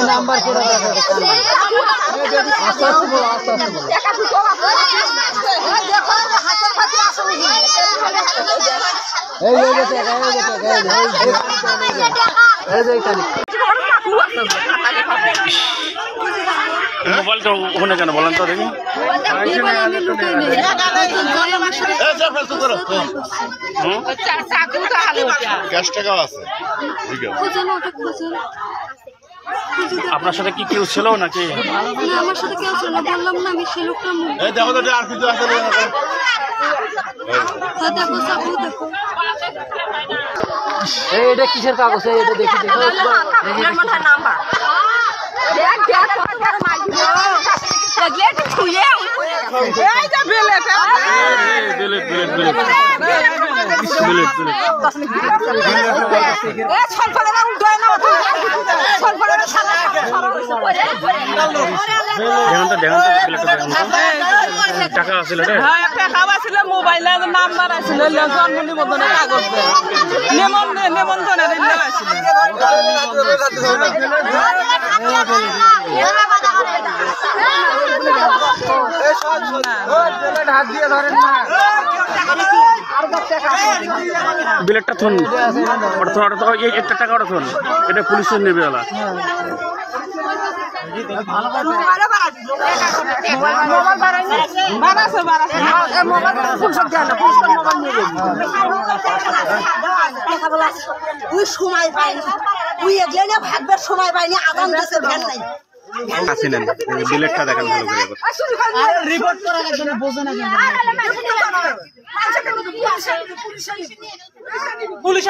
Number করে মোবাইলটা ওখানে কেন বলেন তো দেখি ক্যাশ টাকাও আছে। আপনার সাথে কি কেউ ছিল নাকি? আমার সাথে কেউ ছিল না, বললাম না আমি সেই লোকটা দেখো তো আর কিছু আছে দেখো চাকু দেখো। এটা কিসের কাগজ? এটা দেখি দেখো নাম্বার দেখ দেখ কত বড় মাইক লাগলে ছুঁয়ে এই যে বিলেট এ ছলফলেরা উল্টোয় না ছলফলেরা সারা টাকা আছিল টাকা আছিল, মোবাইলের নাম্বার আছিল, জন্ম নিবন্ধনের কাগজ নিবন্ধনের আছিল। বিলেটটা থন একটা টাকা ওটা থন, এটা পুলিশের নেবে ওলা। সময় পাইনি তুই এগলে না ভাগবার সময় পাইনি আগাম দেশের ভ্যান নাই আসেন বিলেটটা দেখেন ভালো করে রিপোর্ট করা লাগবে না, বোঝে না কেন পুলিশ